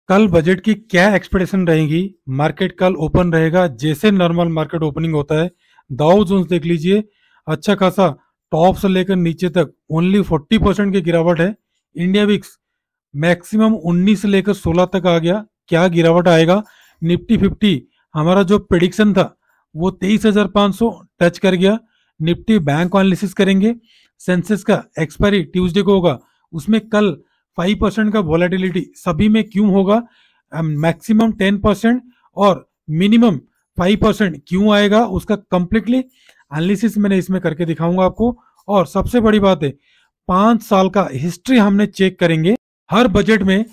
कल बजट की क्या एक्सपेक्टेशन रहेगी। मार्केट कल ओपन रहेगा जैसे नॉर्मल मार्केट ओपनिंग होता है। दाउ जोन्स देख लीजिए, अच्छा खासा टॉप से लेकर नीचे तक ओनली 40% की गिरावट है। इंडिया विक्स मैक्सिमम 19 से लेकर 16 तक आ गया। क्या गिरावट आएगा। निफ्टी 50 हमारा जो प्रिडिक्शन था वो 23,500 टच कर गया। निफ्टी बैंक एनालिसिस करेंगे। सेंसेक्स का एक्सपायरी ट्यूसडे को होगा, उसमें कल 5% का वॉलेटिलिटी सभी में क्यों होगा, मैक्सिमम 10% और मिनिमम 5% क्यों आएगा, उसका कंप्लीटली एनालिसिस मैंने इसमें करके दिखाऊंगा आपको। और सबसे बड़ी बात है, 5 साल का हिस्ट्री हमने चेक करेंगे, हर बजट में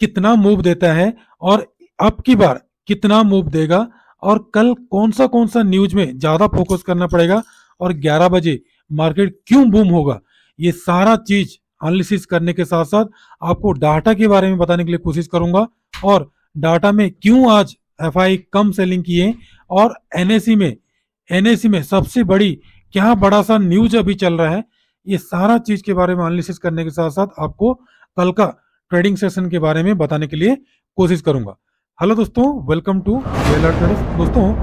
कितना मूव देता है और अब की बार कितना मूव देगा, और कल कौन सा न्यूज में ज्यादा फोकस करना पड़ेगा और 11 बजे मार्केट क्यों बूम होगा। ये सारा चीज एनालिसिस करने के साथ साथ आपको डाटा के बारे में बताने के लिए कोशिश करूंगा, और डाटा में क्यों आज एफआई कम सेलिंग किए, और एनएससी में सबसे बड़ी क्या बड़ा सा न्यूज अभी चल रहा है। ये सारा चीज के बारे में एनालिसिस करने के साथ साथ आपको कल का ट्रेडिंग सेशन के बारे में बताने के लिए कोशिश करूंगा। हेलो दोस्तों, वेलकम टू वेलर ट्रेडर्स। दोस्तों,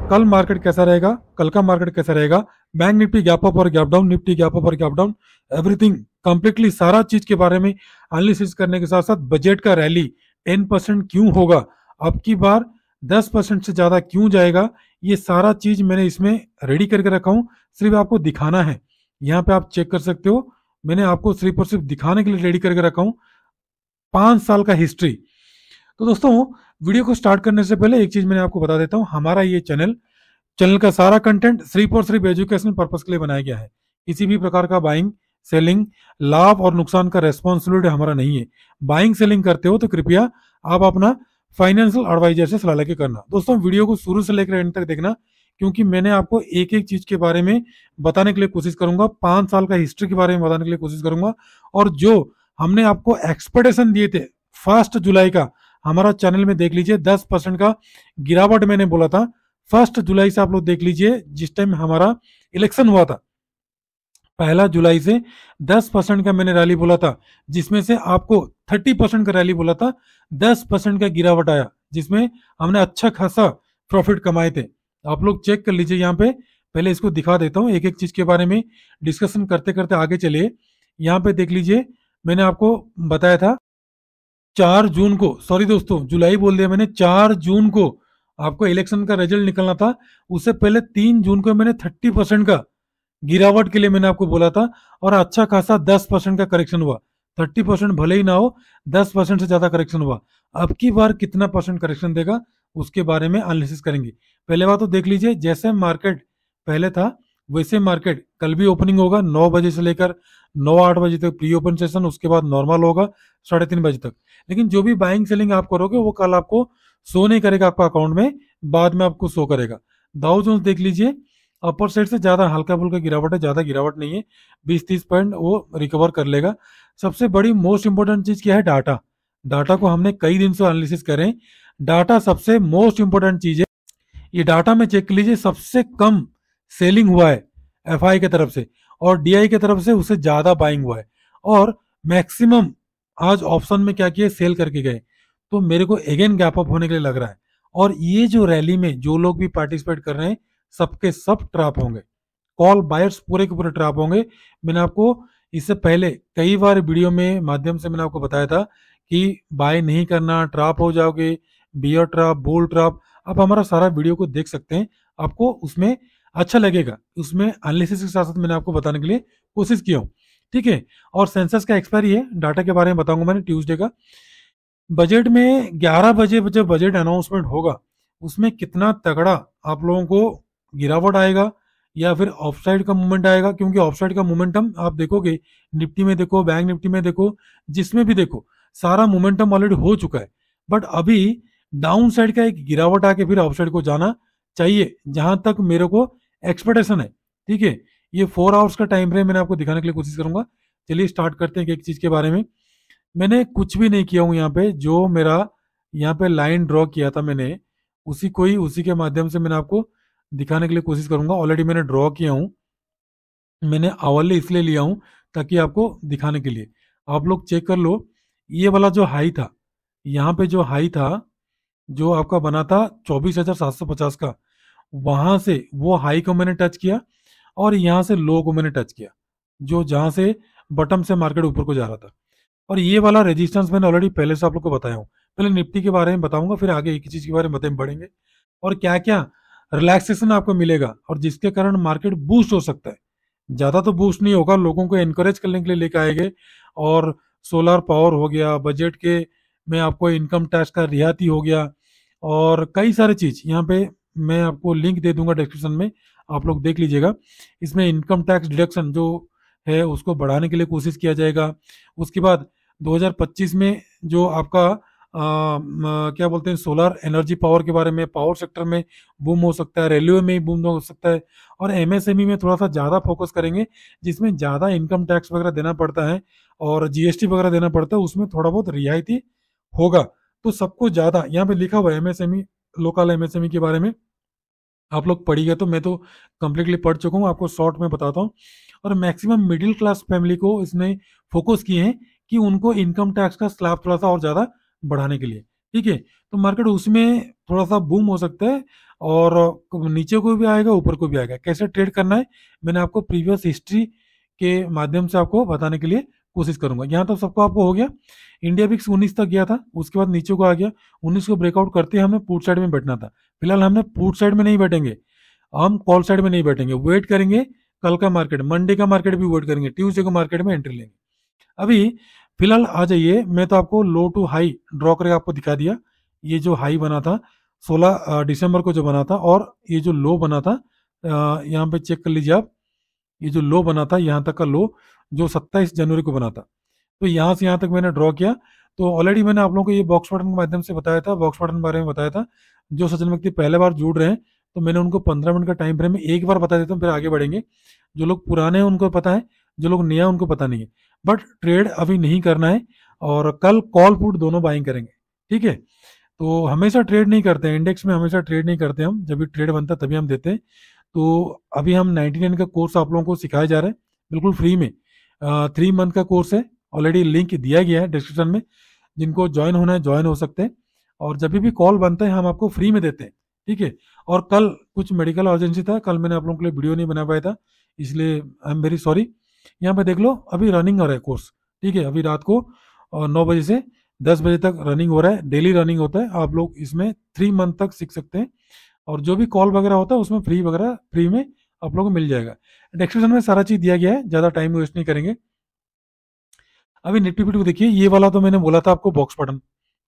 कल मार्केट कैसा रहेगा, कल का मार्केट कैसा रहेगा, बैंक निफ्टी गैप अप और gap down, Nifty gap up और गैप डाउन, एवरीथिंग कंप्लीटली सारा चीज के बारे में एनालिसिस करने के साथ साथ बजट का रैली 10% क्यों होगा, अब की बार 10% से ज्यादा क्यों जाएगा, ये सारा चीज मैंने इसमें रेडी करके रखा हूं। सिर्फ आपको दिखाना है, यहाँ पे आप चेक कर सकते हो। मैंने आपको सिर्फ और सिर्फ दिखाने के लिए रेडी करके रखा हूं 5 साल का हिस्ट्री। तो दोस्तों, वीडियो को स्टार्ट करने से पहले एक चीज मैंने आपको बता देता हूं, हमारा ये चैनल का सारा कंटेंट सिर्फ और सिर्फ एजुकेशनल पर्पस के लिए बनाया गया है। किसी भी प्रकार का बाइंग सेलिंग, लाभ और नुकसान का रेस्पॉन्सिबिलिटी हमारा नहीं है। बाइंग सेलिंग करते हो तो कृपया आप अपना फाइनेंशियल एडवाइजर से सलाह लेके करना। दोस्तों, वीडियो को शुरू से लेकर एंड तक देखना, क्योंकि मैंने आपको एक एक चीज के बारे में बताने के लिए कोशिश करूंगा, 5 साल का हिस्ट्री के बारे में बताने के लिए कोशिश करूंगा। और जो हमने आपको एक्सपेक्टेशन दिए थे 1 जुलाई का, हमारा चैनल में देख लीजिए, 10% का गिरावट मैंने बोला था। 1 जुलाई से आप लोग देख लीजिए, जिस टाइम हमारा इलेक्शन हुआ था, 1 जुलाई से 10% का मैंने रैली बोला था, जिसमें से आपको 30% का रैली बोला था। 10% का गिरावट आया, जिसमें हमने अच्छा खासा प्रॉफिट कमाए थे। आप लोग चेक कर लीजिए यहाँ पे। पहले इसको दिखा देता हूँ, एक एक चीज के बारे में डिस्कशन करते करते आगे चलिए। यहाँ पे देख लीजिए, मैंने आपको बताया था 4 जून को, सॉरी दोस्तों जुलाई बोल दिया मैंने, 4 जून को आपको इलेक्शन का रिजल्ट निकलना था। उससे पहले 3 जून को मैंने 30% का गिरावट के लिए मैंने आपको बोला था, और अच्छा खासा 10% का करेक्शन हुआ। 30% भले ही ना हो, 10% से ज्यादा करेक्शन हुआ। अब की बार कितना परसेंट करेक्शन देगा, उसके बारे में एनालिसिस करेंगे। पहले बात तो देख लीजिए, जैसे मार्केट पहले था वैसे मार्केट कल भी ओपनिंग होगा 9 बजे से लेकर 9-8 बजे तक प्री ओपन सेशन, उसके बाद नॉर्मल होगा 3:30 बजे तक। लेकिन जो भी बाइंग सेलिंग आप करोगे वो कल आपको शो नहीं करेगा आपका अकाउंट में, बाद में आपको शो करेगा। दाउ जोन्स देख लीजिए, अपर साइड से ज्यादा हल्का फुल्का गिरावट है, ज्यादा गिरावट नहीं है, 20-30 पॉइंट वो रिकवर कर लेगा। सबसे बड़ी मोस्ट इंपोर्टेंट चीज क्या है, डाटा। डाटा को हमने कई दिन से एनालिसिस करें, डाटा सबसे मोस्ट इंपोर्टेंट चीज है। ये डाटा में चेक कर लीजिए, सबसे कम सेलिंग हुआ है एफआई की तरफ से, और डीआई की तरफ से उससे ज्यादा बाइंग हुआ है, और मैक्सिमम आज ऑप्शन में क्या किए, सेल करके गए। तो मेरे को अगेन गैप अप होने के लिए लग रहा है। और ये जो रैली में जो लोग भी पार्टिसिपेट कर रहे हैं, सबके सब ट्रैप होंगे, कॉल बायर्स पूरे के पूरे ट्रैप होंगे। मैंने आपको इससे पहले कई बार वीडियो में माध्यम से मैंने आपको बताया था कि बाय नहीं करना, ट्रैप हो जाओगे, बियर ट्रैप, बुल ट्रैप। आप हमारा सारा वीडियो को देख सकते हैं, आपको उसमें अच्छा लगेगा। उसमें एनालिसिस के साथ साथ मैंने आपको बताने के लिए कोशिश किया हूँ, ठीक है। और सेंसस का एक्सपायरी है, डाटा के बारे में बताऊंगा मैंने ट्यूसडे का। बजट में 11 बजे जब बजट अनाउंसमेंट होगा, उसमें कितना तगड़ा आप लोगों को गिरावट आएगा या फिर ऑफसाइड का मूवमेंट आएगा। क्योंकि ऑफसाइड का मोमेंटम आप देखोगे, निफ्टी में देखो, बैंक निफ्टी में देखो, जिसमें भी देखो, सारा मोमेंटम ऑलरेडी हो चुका है। बट अभी डाउन साइड का एक गिरावट आके फिर ऑफसाइड को जाना चाहिए, जहां तक मेरे को एक्सपेक्टेशन है, ठीक है। ये 4 आवर्स का टाइम फ्रेम मैंने आपको दिखाने के लिए कोशिश करूंगा। चलिए स्टार्ट करते हैं एक चीज के बारे में। मैंने कुछ भी नहीं किया हूं यहाँ पे, जो मेरा यहाँ पे लाइन ड्रॉ किया था मैंने, उसी के माध्यम से मैंने आपको दिखाने के लिए कोशिश करूंगा। ऑलरेडी मैंने ड्रॉ किया हूं, मैंने आवरली इसलिए लिया हूं ताकि आपको दिखाने के लिए। आप लोग चेक कर लो, ये वाला जो हाई था, यहाँ पे जो हाई था, जो आपका बना था 24,750 का, वहां से वो हाई को मैंने टच किया और यहाँ से लो को मैंने टच किया, जो जहां से बटम से मार्केट ऊपर को जा रहा था। और ये वाला रेजिस्टेंस मैंने ऑलरेडी पहले से आप लोग को बताया हूँ। पहले निफ्टी के बारे में बताऊंगा, फिर आगे एक चीज के बारे में बढ़ेंगे और क्या क्या रिलैक्सेशन आपको मिलेगा और जिसके कारण मार्केट बूस्ट हो सकता है। ज्यादा तो बूस्ट नहीं होगा, लोगों को एनकरेज करने के लिए लेकर आएंगे। और सोलर पावर हो गया, बजट के में आपको इनकम टैक्स का रियायती हो गया, और कई सारी चीज यहाँ पे मैं आपको लिंक दे दूंगा डिस्क्रिप्शन में, आप लोग देख लीजिएगा। इसमें इनकम टैक्स डिडक्शन जो है उसको बढ़ाने के लिए कोशिश किया जाएगा। उसके बाद 2025 में जो आपका क्या बोलते हैं, सोलर एनर्जी पावर के बारे में, पावर सेक्टर में बूम हो सकता है, रेलवे में बूम हो सकता है, और एमएसएमई में थोड़ा सा ज़्यादा फोकस करेंगे, जिसमें ज़्यादा इनकम टैक्स वगैरह देना पड़ता है और जीएसटी वगैरह देना पड़ता है, उसमें थोड़ा बहुत रियायती होगा। तो सबको ज़्यादा यहाँ पे लिखा हुआ है एमएसएमई, लोकल एमएसएमई के बारे में आप लोग पढ़िएगा, तो मैं तो कंप्लीटली पढ़ चुका हूँ, आपको शॉर्ट में बताता हूँ। और मैक्सिमम मिडिल क्लास फैमिली को इसने फोकस किए हैं कि उनको इनकम टैक्स का स्लैब थोड़ा सा और ज़्यादा बढ़ाने के लिए। ठीक है, तो मार्केट उसमें थोड़ा सा बूम हो सकता है, और नीचे को भी आएगा, ऊपर को भी आएगा। कैसे ट्रेड करना है मैंने आपको प्रीवियस हिस्ट्री के माध्यम से आपको बताने के लिए कोशिश करूंगा। यहाँ तो सबको आपको हो गया। इंडिया विक्स 19 तक गया था, उसके बाद नीचे को आ गया। 19 को ब्रेकआउट करते हमें पुट साइड में बैठना था। फिलहाल हमने पुट साइड में नहीं बैठेंगे, हम कॉल साइड में नहीं बैठेंगे, वेट करेंगे कल का मार्केट, मंडे का मार्केट भी वेट करेंगे, ट्यूसडे को मार्केट में एंट्री लेंगे। अभी फिलहाल आ जाइए, मैं तो आपको लो टू हाई ड्रॉ करके आपको दिखा दिया। ये जो हाई बना था 16 दिसंबर को जो बना था, और ये जो लो बना था यहाँ पे चेक कर लीजिए आप, ये जो लो बना था यहाँ तक का लो जो 27 जनवरी को बना था, तो यहाँ से यहाँ तक मैंने ड्रॉ किया। तो ऑलरेडी मैंने आप लोगों को ये बॉक्स पैटर्न के माध्यम से बताया था, बॉक्स पैटर्न के बारे में बताया था। जो सज्जन व्यक्ति पहले बार जुड़ रहे हैं तो मैंने उनको 15 मिनट का टाइम फ्रेम में एक बार बता देता हूँ, फिर आगे बढ़ेंगे। जो लोग पुराने हैं उनको पता है, जो लोग नया उनको पता नहीं है। बट ट्रेड अभी नहीं करना है, और कल कॉल पुट दोनों बाइंग करेंगे। ठीक है, तो हमेशा ट्रेड नहीं करते हैं इंडेक्स में, हमेशा ट्रेड नहीं करते हम, जब भी ट्रेड बनता है तभी हम देते हैं। तो अभी हम 99 का कोर्स आप लोगों को सिखाया जा रहा है बिल्कुल फ्री में। 3 मंथ का कोर्स है, ऑलरेडी लिंक दिया गया है डिस्क्रिप्शन में, जिनको ज्वाइन होना है ज्वाइन हो सकते हैं। और जब भी कॉल बनता है हम आपको फ्री में देते हैं। ठीक है, और कल कुछ मेडिकल अर्जेंसी था, कल मैंने आप लोगों के लिए वीडियो नहीं बना पाया था, इसलिए आई एम वेरी सॉरी। यहाँ पे देख लो अभी रनिंग हो रहा है कोर्स। ठीक है, अभी रात को 9 बजे से 10 बजे तक रनिंग हो रहा है, डेली रनिंग होता है। आप लोग इसमें 3 मंथ तक सीख सकते हैं, और जो भी कॉल वगैरह होता है उसमें फ्री वगैरह फ्री में आप लोगों को मिल जाएगा। डिस्क्रिप्शन में सारा चीज दिया गया है, ज्यादा टाइम वेस्ट नहीं करेंगे। अभी निफ्टी फिफ्टी को देखिए, ये वाला तो मैंने बोला था आपको बॉक्स पैटर्न।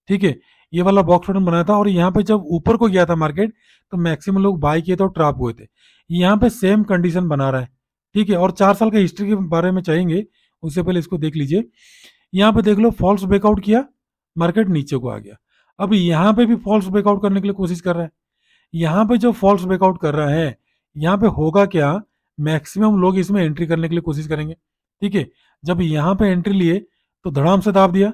ठीक है, ये वाला बॉक्स पैटर्न बनाया था, और यहाँ पे जब ऊपर को गया था मार्केट तो मैक्सिमम लोग बाय किए थे और ट्रैप हुए थे। यहाँ पे सेम कंडीशन बना रहा है। ठीक है, और 4 साल का हिस्ट्री के बारे में चाहेंगे, उससे पहले इसको देख लीजिए। यहाँ पे देख लो फॉल्स ब्रेकआउट किया, मार्केट नीचे को आ गया। अब यहाँ पे भी फॉल्स ब्रेकआउट करने के लिए कोशिश कर रहा है। यहाँ पे जो फॉल्स ब्रेकआउट कर रहा है, यहाँ पे होगा क्या, मैक्सिमम लोग इसमें एंट्री करने के लिए कोशिश करेंगे। ठीक है, जब यहाँ पे एंट्री लिए तो धड़ाम से दाब दिया।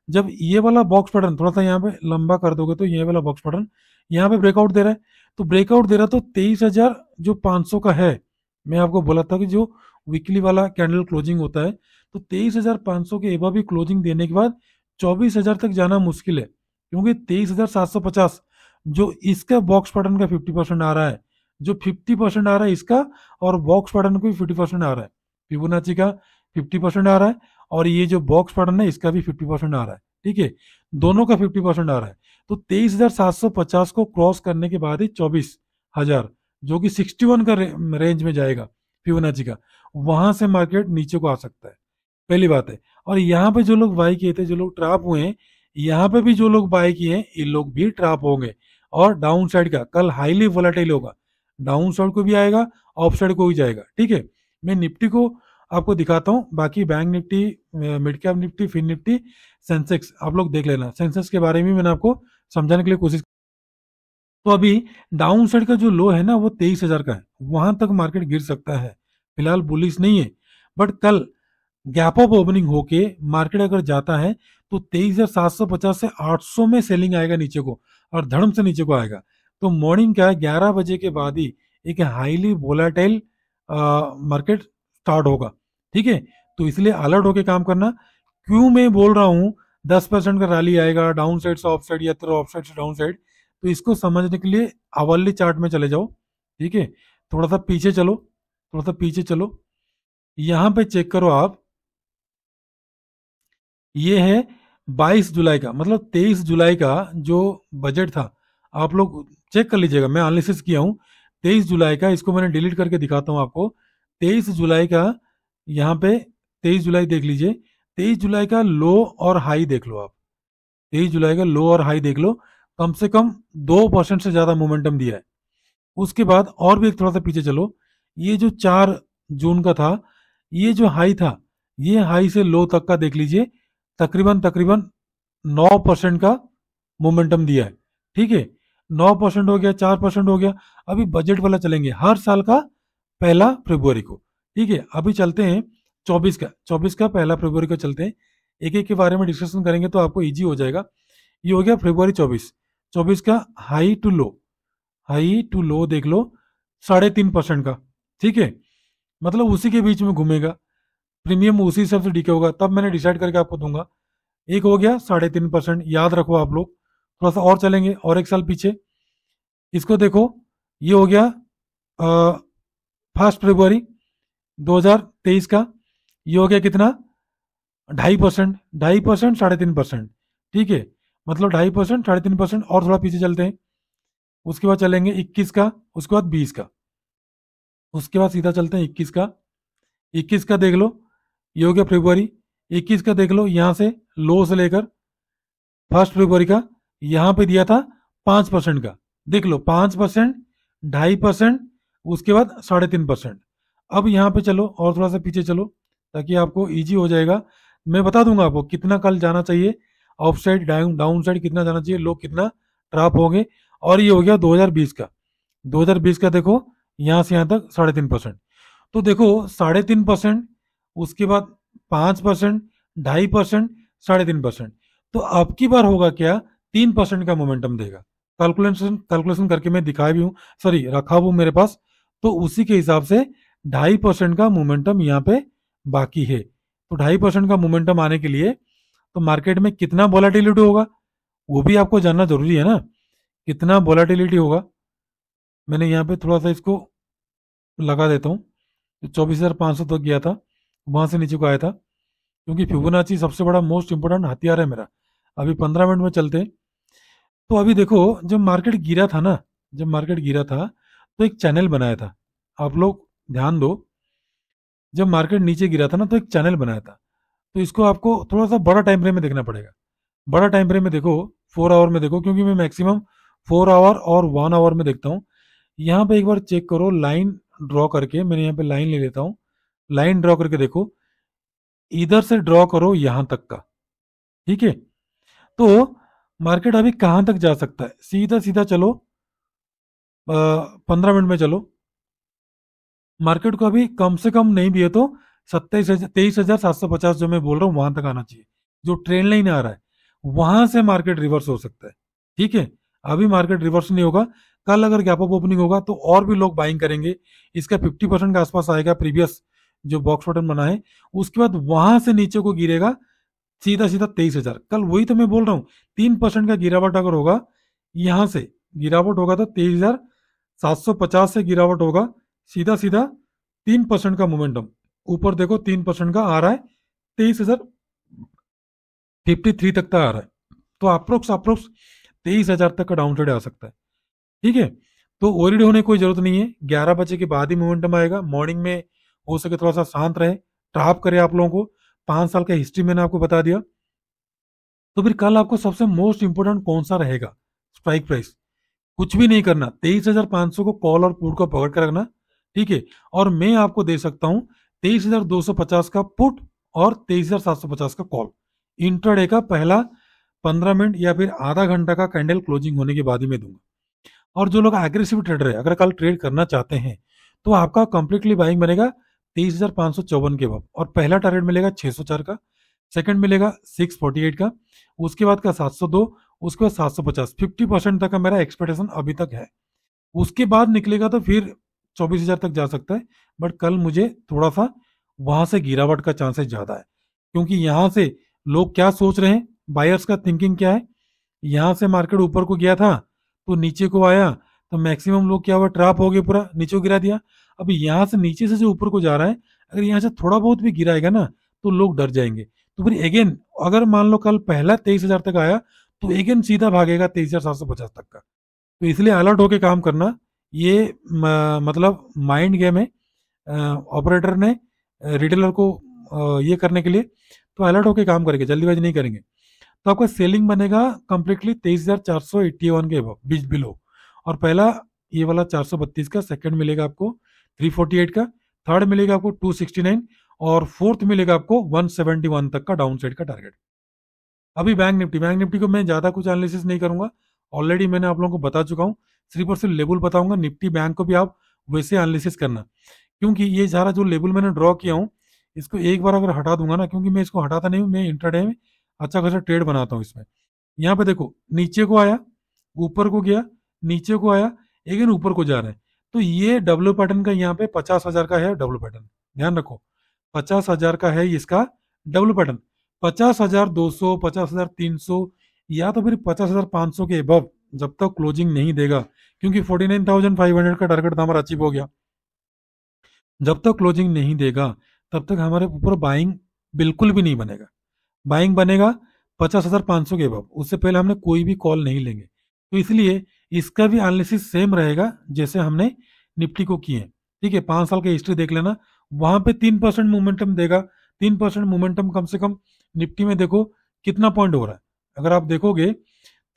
जब ये वाला बॉक्स पैटर्न थोड़ा सा यहाँ पे लंबा कर दोगे तो ये वाला बॉक्स पैटर्न यहाँ पे ब्रेकआउट दे रहा है, तो ब्रेकआउट दे रहा तो 23,000 जो 500 का है, मैं आपको बोला था कि जो वीकली वाला कैंडल क्लोजिंग होता है, तो 23,500 के एबव भी क्लोजिंग देने के बाद 24,000 तक जाना मुश्किल है, क्योंकि 23,750 जो इसका बॉक्स पैटर्न का 50% आ रहा है, जो 50% आ रहा है इसका, और बॉक्स पैटर्न को भी 50% आ रहा है, फिबोनाची का 50% आ रहा है, और ये जो बॉक्स पैटर्न है इसका भी 50% आ रहा है। ठीक है, दोनों का 50% आ रहा है। तो 23,750 को क्रॉस करने के बाद ही 24,000, जो कि 61 का रेंज में जाएगा फिबोनाची का, वहां से मार्केट नीचे को आ सकता है, पहली बात है। और यहाँ पे जो लोग बाई किए थे, जो लोग ट्रैप हुए हैं, यहाँ पे भी जो लोग बाई किए हैं ये लोग भी ट्रैप होंगे। और डाउन साइड का कल हाईली वोलेटाइल होगा, डाउन साइड को भी आएगा, अप साइड को भी जाएगा। ठीक है, मैं निफ्टी को आपको दिखाता हूँ, बाकी bank Nifty, mid cap Nifty, fin Nifty, Sensex आप लोग देख लेना। सेंसेक्स के बारे में मैंने आपको समझाने के लिए कोशिश। तो अभी डाउन साइड का जो लो है ना वो 23,000 का है, वहां तक मार्केट गिर सकता है। फिलहाल बुलिश नहीं है, बट कल गैप अप ओपनिंग होके मार्केट अगर जाता है तो 23,750 से 800 में सेलिंग आएगा नीचे को, और धर्म से नीचे को आएगा। तो मॉर्निंग का 11 बजे के बाद ही एक हाईली वोलाटाइल मार्केट स्टार्ट होगा। ठीक है, तो इसलिए अलर्ट होके काम करना। क्यों मैं बोल रहा हूं, 10% का रैली आएगा डाउन साइड से ऑफ साइड या तो ऑफ साइड से डाउन साइड, तो इसको समझने के लिए आवरली चार्ट में चले जाओ। ठीक है, थोड़ा सा पीछे चलो, थोड़ा सा पीछे चलो, यहां पे चेक करो आप, ये है 22 जुलाई का, मतलब 23 जुलाई का जो बजट था, आप लोग चेक कर लीजिएगा, मैं एनालिसिस किया हूँ 23 जुलाई का, इसको मैंने डिलीट करके दिखाता हूँ आपको। 23 जुलाई का, यहाँ पे 23 जुलाई देख लीजिए, 23 जुलाई का लो और हाई देख लो आप, 23 जुलाई का लो और हाई देख लो, कम से कम 2% से ज्यादा मोमेंटम दिया है। उसके बाद और भी एक थोड़ा सा पीछे चलो, ये जो 4 जून का था, ये जो हाई था, ये हाई से लो तक का देख लीजिए, तकरीबन तकरीबन 9% का मोमेंटम दिया है। ठीक है, 9% हो गया, 4% हो गया। अभी बजट वाला चलेंगे हर साल का 1 फरवरी को। ठीक है, अभी चलते हैं 24 का 1 फरवरी को चलते हैं, एक एक के बारे में डिस्कशन करेंगे तो आपको इजी हो जाएगा। ये हो गया फरवरी 24, 24 का high to low, high to low देख लो 3.5% का। ठीक है, मतलब उसी के बीच में घूमेगा, प्रीमियम उसी हिसाब से डीके होगा, तब मैंने डिसाइड करके आपको दूंगा। एक हो गया 3.5%, याद रखो आप लोग। थोड़ा सा और चलेंगे और एक साल पीछे, इसको देखो, ये हो गया 1 फरवरी 2023 का, ये हो गया कितना, 2.5%, 2.5%, 3.5%। ठीक है, मतलब 2.5%, 3.5%। और थोड़ा पीछे चलते हैं, उसके बाद चलेंगे 21 का, उसके बाद 20 का, उसके बाद सीधा चलते हैं 21 का। 21 का देख लो, ये हो गया फरवरी। 21 का देख लो, यहां से लो से लेकर 1 फरवरी का, यहां पे दिया था 5% का, देख लो 5%, 2.5%, उसके बाद 3.5%। अब यहाँ पे चलो और थोड़ा सा पीछे चलो, ताकि आपको इजी हो जाएगा। मैं बता दूंगा आपको कितना कल जाना चाहिए, ऑफ साइड डाउन साइड कितना जाना चाहिए, लोग कितना ट्रैप होंगे। और ये हो गया 2020 का, 2020 का देखो, यहां से यहां तक 3.5%। तो देखो 3.5%, उसके बाद 5%, 2.5%, 3.5%। तो अब की बार होगा क्या, 3% का मोमेंटम देगा। कैलकुलेशन कैलकुलेशन करके मैं दिखाया भी हूँ, सॉरी रखा हूँ मेरे पास, तो उसी के हिसाब से 2.5% का मोमेंटम यहाँ पे बाकी है। तो 2.5% का मोमेंटम आने के लिए तो मार्केट में कितना वोलेटिलिटी होगा वो भी आपको जानना जरूरी है ना, कितना वोलेटिलिटी होगा। मैंने यहाँ पे थोड़ा सा इसको लगा देता हूँ, 24,500 तक गया था, वहां से नीचे को आया था, क्योंकि फिबोनाची सबसे बड़ा मोस्ट इंपोर्टेंट हथियार है मेरा। अभी 15 मिनट में चलते हैं। तो अभी देखो, जब मार्केट गिरा था ना, जब मार्केट गिरा था तो एक चैनल बनाया था, आप लोग ध्यान दो, जब मार्केट नीचे गिरा था ना तो एक चैनल बनाया था। तो इसको आपको थोड़ा सा बड़ा टाइम फ्रेम में देखना पड़ेगा, बड़ा टाइम फ्रेम में देखो, 4 आवर में देखो, क्योंकि मैं मैक्सिमम 4 आवर और 1 आवर में देखता हूँ। यहाँ पे एक बार चेक करो, लाइन ड्रॉ करके, मैंने यहाँ पे लाइन ले लेता हूँ, लाइन ड्रॉ करके देखो, इधर से ड्रॉ करो यहां तक का। ठीक है, तो मार्केट अभी कहां तक जा सकता है, सीधा सीधा चलो, 15 मिनट में चलो, मार्केट को अभी कम से कम नहीं भी है तो 23,750 जो मैं बोल रहा हूँ वहां तक आना चाहिए, जो ट्रेंड लाइन आ रहा है वहां से मार्केट रिवर्स हो सकता है। ठीक है, अभी मार्केट रिवर्स नहीं होगा, कल अगर गैप अप ओपनिंग होगा तो और भी लोग बाइंग करेंगे, इसका 50% के आसपास आएगा प्रीवियस जो बॉक्स पैटर्न बना है, उसके बाद वहां से नीचे को गिरेगा सीधा सीधा 23,000। कल वही तो मैं बोल रहा हूँ, 3% का गिरावट अगर होगा, यहां से गिरावट होगा तो 23,750 से गिरावट होगा, सीधा सीधा 3% का मोमेंटम ऊपर देखो, 3% का आ रहा है, 23,053 तक का आ रहा है। तो अप्रोक्स अप्रोक्स 23,000 तक का डाउन साइड आ सकता है। ठीक है, तो ओरिड होने की कोई जरूरत नहीं है, 11 बजे के बाद ही मोमेंटम आएगा। मॉर्निंग में हो सके थोड़ा सा शांत रहे, ट्रैप करे आप लोगों को, 5 साल का हिस्ट्री मैंने आपको बता दिया। तो फिर कल आपको सबसे मोस्ट इंपोर्टेंट कौन सा रहेगा, स्ट्राइक प्राइस, कुछ भी नहीं करना, 23,500 को कॉल और पुट को पकड़ कर रखना। ठीक है, और मैं आपको दे सकता हूं 23,250 का पुट और 23,750 का कॉल, इंट्राडे का पहला 15 मिनट या फिर आधा घंटा का कैंडल क्लोजिंग होने के बाद ही मैं दूंगा। और जो लोग एग्रेसिव ट्रेडर है, अगर कल ट्रेड करना चाहते हैं तो आपका कंप्लीटली बाइंग बनेगा 23,554 के बाद, और पहला टारगेट मिलेगा 604 का, सेकंड मिलेगा 648 का, उसके बाद का 702, उसके बाद 750, 50% तक का मेरा एक्सपेक्टेशन अभी तक है। उसके बाद निकलेगा तो फिर 24,000 तक जा सकता है, बट कल मुझे थोड़ा सा वहां से गिरावट का चांसेस ज्यादा है, क्योंकि यहां से लोग क्या सोच रहे हैं, बायर्स का थिंकिंग क्या है, यहाँ से मार्केट ऊपर को गया था तो नीचे को आया, तो मैक्सिमम लोग क्या हुआ, ट्रैप हो गए, पूरा नीचे को गिरा दिया। अब यहाँ से नीचे से जो ऊपर को जा रहा है, अगर यहाँ से थोड़ा बहुत भी गिराएगा ना तो लोग डर जाएंगे। तो फिर अगेन अगर मान लो कल पहला 23,000 तक आया तो अगेन सीधा भागेगा 23,750 तक का। तो इसलिए अलर्ट होके काम करना, ये मतलब माइंड गेम है ऑपरेटर ने रिटेलर को ये करने के लिए। तो अलर्ट होके काम करेंगे, जल्दीबाजी नहीं करेंगे। तो आपका सेलिंग बनेगा कंप्लीटली 23,481 के बीच बिलो। और पहला ये वाला 432 का, सेकंड मिलेगा आपको 348 का, थर्ड मिलेगा आपको 269 और फोर्थ मिलेगा आपको 171 तक का डाउन साइड का टारगेट। अभी बैंक निफ्टी को मैं ज्यादा कुछ एनालिसिस नहीं करूंगा, ऑलरेडी मैंने आप लोगों को बता चुका हूँ। सिर्फ और सिर्फ लेवल बताऊंगा। निफ्टी बैंक को भी आप वैसे एनालिसिस करना, क्योंकि ये सारा जो लेवल मैंने ड्रॉ किया हूँ इसको एक बार अगर हटा दूंगा ना, क्योंकि मैं इसको हटाता नहीं हूँ, मैं इंट्राडे में अच्छा खासा ट्रेड बनाता हूँ इसमें। यहाँ पे देखो नीचे को आया, ऊपर को गया, नीचे को आया, अगेन ऊपर को जा रहा है। तो ये डब्ल्यू पैटर्न का यहाँ पे 50,000 का है डब्ल्यू पैटर्न, ध्यान रखो 50,000 का है इसका डब्ल्यू पैटर्न। 50,200, 50,300 या तो फिर 50,500 के अबव जब तक क्लोजिंग नहीं देगा, क्योंकि 49,500 का टारगेट हमारा अचीव हो गया, जब तक क्लोजिंग नहीं देगा तब तक हमारे ऊपर बाइंग बिल्कुल भी नहीं बनेगा। बाइंग बनेगा 50,500 के अबव, उससे पहले हमने कोई भी कॉल नहीं लेंगे। तो इसलिए इसका भी एनालिसिस सेम रहेगा जैसे हमने निफ्टी को किए। ठीक है, 5 साल की हिस्ट्री देख लेना, वहां पे 3% मोमेंटम देगा। 3% मोमेंटम कम से कम निफ्टी में देखो कितना पॉइंट हो रहा है। अगर आप देखोगे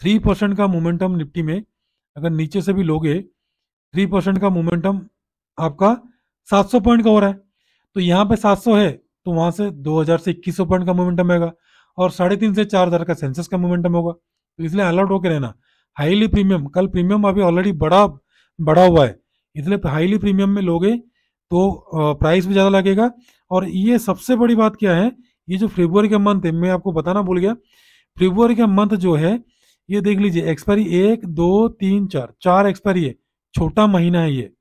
3% का मोमेंटम निफ्टी में, अगर नीचे से भी लोगे 3% का मोमेंटम आपका 700 पॉइंट का हो रहा है। तो यहाँ पे 700 है तो वहां से 2,000 से 2,100 पॉइंट का मोमेंटम आएगा, और 3.5 से 4,000 का सेंसस का मोमेंटम होगा। तो इसलिए अलर्ट होकर रहना। हाईली प्रीमियम, कल प्रीमियम अभी ऑलरेडी बड़ा हुआ है, इसलिए हाईली प्रीमियम में लोगे तो प्राइस भी ज्यादा लगेगा। और ये सबसे बड़ी बात क्या है, ये जो फरवरी का मंथ है, मैं आपको बताना भूल गया, फरवरी का मंथ जो है ये देख लीजिए, एक्सपायरी 1, 2, 3, 4 एक्सपायरी है, छोटा महीना है ये,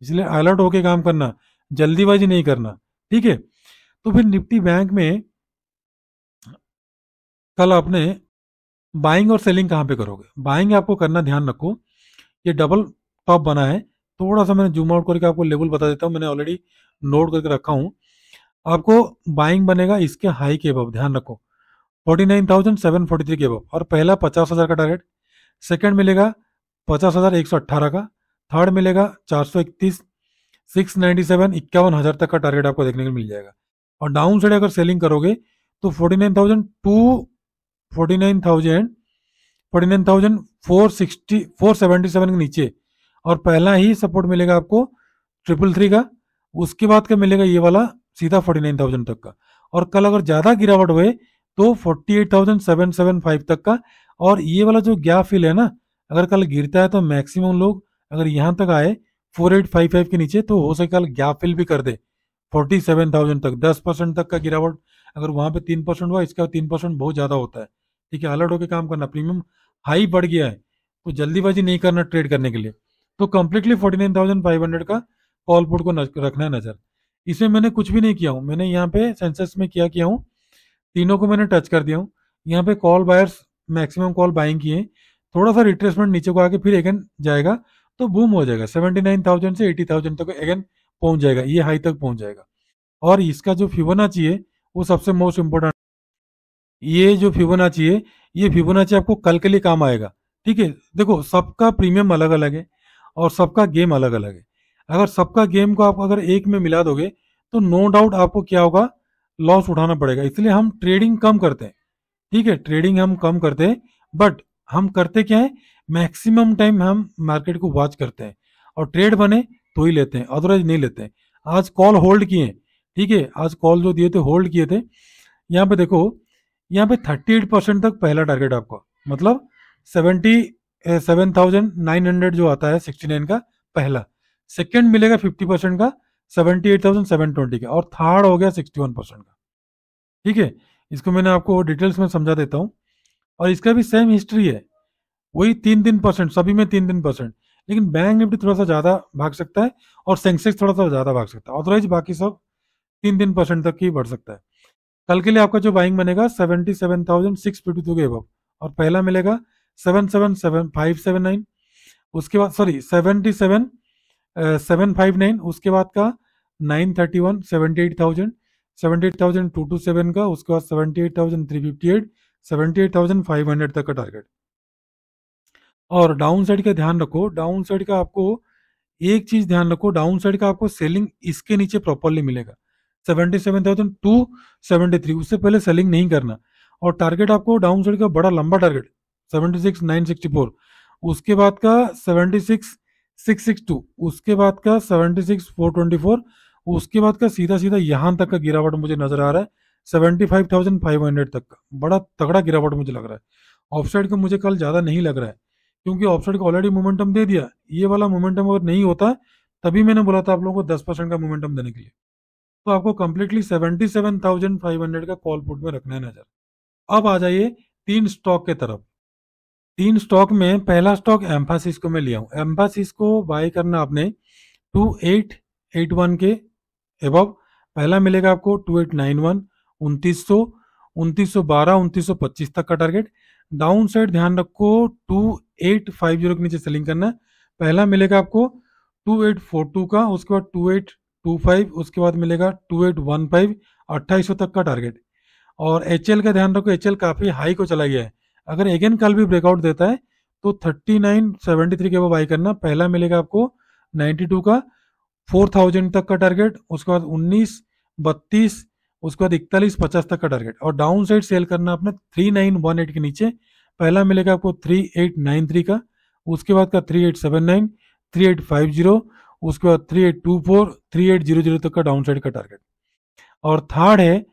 इसलिए अलर्ट होके काम करना, जल्दीबाजी नहीं करना। ठीक है, तो फिर निफ्टी बैंक में कल आपने बाइंग और सेलिंग कहाँ पे करोगे? बाइंग आपको करना, ध्यान रखो ये डबल टॉप बना है, थोड़ा सा मैंने जूम आउट करके आपको लेवल बता देता हूँ, मैंने ऑलरेडी नोट करके रखा हूँ। आपको बाइंग बनेगा इसके हाई के अबव, ध्यान रखो 49,743 के अबव, और पहला 50,000 का टारगेट, सेकंड मिलेगा 50,118 का, थर्ड मिलेगा 431, 697, 51,000 तक का टारगेट आपको देखने को मिल जाएगा। और डाउन साइड अगर सेलिंग करोगे तो 49,477 के नीचे, और पहला ही सपोर्ट मिलेगा आपको 333 का, उसके बाद का मिलेगा ये वाला सीधा 49,000 तक का। और कल अगर ज्यादा गिरावट हुए तो 48,775 तक का। और ये वाला जो गैप फिल है ना, अगर कल गिरता है तो मैक्सिमम लोग अगर यहां तक आए 4855 के नीचे तो हो सके कल गैप फिल भी कर दे 47,000 तक। 10% तक का गिरावट अगर वहां पे 3% हुआ, इसका 3% बहुत ज्यादा होता है। ठीक है, अलर्ट होकर काम करना। प्रीमियम हाई बढ़ गया है तो जल्दीबाजी नहीं करना ट्रेड करने के लिए। तो कंप्लीटली 49,500 का कॉल पुट को रखना है नजर। इसमें मैंने कुछ भी नहीं किया हूं, मैंने यहाँ पे सेंसेस में क्या किया हूँ, तीनों को मैंने टच कर दिया हूँ। यहाँ पे call buyers maximum call buying किए, थोड़ा सा रिट्रेसमेंट नीचे को आके फिर अगेन जाएगा तो बूम हो जाएगा 79,000 से 80,000 तक अगेन पहुंच जाएगा, ये हाई तक पहुंच जाएगा। और इसका जो फिबोनाची है वो सबसे मोस्ट इंपोर्टेंट, ये जो फिबोनाची है, ये फिबोनाची आपको कल के लिए काम आएगा। ठीक है, देखो सबका प्रीमियम अलग अलग है और सबका गेम अलग अलग है। अगर सबका गेम को आप अगर एक में मिला दोगे तो नो डाउट आपको क्या होगा, लॉस उठाना पड़ेगा। इसलिए हम ट्रेडिंग कम करते हैं। ठीक है, ट्रेडिंग हम कम करते हैं, बट हम करते क्या है, मैक्सिमम टाइम हम मार्केट को वॉच करते हैं, और ट्रेड बने तो ही लेते हैं, अदरवाइज नहीं लेते हैं। आज कॉल होल्ड किए, ठीक है, आज कॉल जो दिए थे होल्ड किए थे। यहाँ पे देखो, यहाँ पे 38% तक पहला टारगेट आपका, मतलब 77,900 जो आता है 69 का पहला, सेकंड मिलेगा 50% का 78,720 का, और थर्ड हो गया 61% का। ठीक है, इसको मैंने आपको डिटेल्स में समझा देता हूँ। और इसका भी सेम हिस्ट्री है, वही 3-3%, सभी में 3-3%, लेकिन बैंक निफ्टी थोड़ा सा ज्यादा भाग सकता है और सेंसेक्स थोड़ा सा ज्यादा भाग सकता है, अदरवाइज बाकी सब 3-3% तक ही बढ़ सकता है। कल के लिए आपका जो बाइंग बनेगा 77,652 के अबव, और पहला मिलेगा 777579, उसके बाद सॉरी 77,759, उसके बाद का 931, 78,227 का, उसके बाद 78,358, 78,500 तक का टारगेट। और डाउन साइड का ध्यान रखो, डाउन साइड का आपको एक चीज ध्यान रखो, डाउन साइड का आपको सेलिंग इसके नीचे प्रॉपरली मिलेगा 77,273, उससे पहले सेलिंग नहीं करना। और टारगेट आपको डाउन साइड का बड़ा लंबा टारगेट 76,964, उसके बाद का 76,662, उसके बाद का 76,424, उसके बाद का सीधा सीधा यहां तक का गिरावट मुझे नजर आ रहा है 75,500 तक का, बड़ा तगड़ा गिरावट मुझे लग रहा है। ऑफसाइड का मुझे कल ज्यादा नहीं लग रहा है, क्योंकि ऑफसाइड को ऑलरेडी मोमेंटम दे दिया। ये वाला मोमेंटम अगर नहीं होता, तभी मैंने बोला था आप लोगों को 10% का मोमेंटम देने के लिए। तो आपको कंप्लीटली 77,500 का कॉल पुट में रखना है नजर। अब आ जाइए तीन स्टॉक के तरफ। तीन स्टॉक में पहला स्टॉक एम्फासिस को मैं लिया हूं। एम्फासिस को बाय करना आपने 2881 के एबव। पहला मिलेगा आपको 2891, 2900, 2912, 2925 तक का टारगेट। डाउन साइड ध्यान रखो 2850 के नीचे सेलिंग करना है। पहला मिलेगा आपको 2842 का, उसके बाद 2825, उसके बाद मिलेगा 2815, 2800 तक का टारगेट। और एचएल का ध्यान रखो, एचएल काफी हाई को चला गया है, अगर अगेन कल भी ब्रेकआउट देता है तो 3973 के वो बाई करना। पहला मिलेगा आपको 92 का, 4000 तक का टारगेट, उसके बाद 1932, उसके बाद 4150 तक का टारगेट। और डाउन साइड सेल करना अपने 3918 के नीचे। पहला मिलेगा आपको 3893 का, उसके बाद का 3879, 3850, उसके बाद 3824, 3800 तक का डाउन साइड का टारगेट। और थर्ड है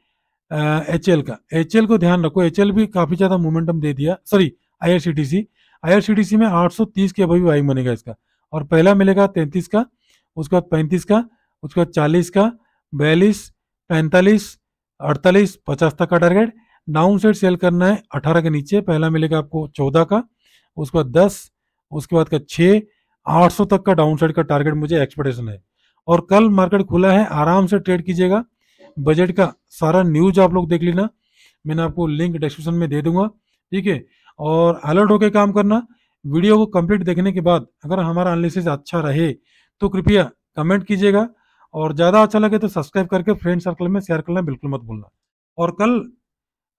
एचएल का। एचएल को ध्यान रखो, एचएल भी काफी ज्यादा मोमेंटम दे दिया, सॉरी आईआरसीटीसी। आईआरसीटीसी में 830 के अभी बाइंग बनेगा इसका। और पहला मिलेगा 33 का, उसके बाद 35 का, उसके बाद 40 का, 42, 45, 48, 50 तक का टारगेट। डाउन साइड सेल करना है 18 के नीचे। पहला मिलेगा आपको 14 का, उसके बाद 10, उसके बाद का 6, 800 तक का डाउन साइड का टारगेट मुझे एक्सपेक्टेशन है। और कल मार्केट खुला है, आराम से ट्रेड कीजिएगा। बजट का सारा न्यूज आप लोग देख लेना, मैंने आपको लिंक डिस्क्रिप्शन में दे दूंगा, ठीक है। और अलर्ट होकर काम करना। वीडियो को कंप्लीट देखने के बाद अगर हमारा एनालिसिस अच्छा रहे तो कृपया कमेंट कीजिएगा, और ज़्यादा अच्छा लगे तो सब्सक्राइब करके फ्रेंड सर्कल में शेयर करना बिल्कुल मत भूलना। और कल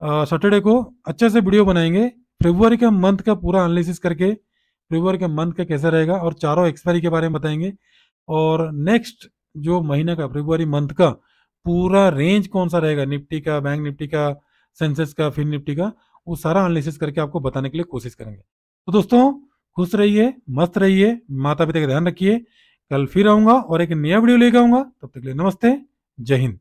सैटरडे को अच्छे से वीडियो बनाएंगे, फरवरी के मंथ का पूरा एनालिसिस करके, फरवरी के मंथ का कैसा रहेगा, और चारों एक्सपायरी के बारे में बताएंगे। और नेक्स्ट जो महीने का फरवरी मंथ का पूरा रेंज कौन सा रहेगा, निफ्टी का, बैंक निफ्टी का, सेंसेक्स का, फिन निफ्टी का, वो सारा एनालिसिस करके आपको बताने के लिए कोशिश करेंगे। तो दोस्तों खुश रहिए, मस्त रहिए, माता पिता का ध्यान रखिए। कल फिर आऊंगा और एक नया वीडियो लेकर आऊंगा, तब तक के लिए नमस्ते, जय हिंद।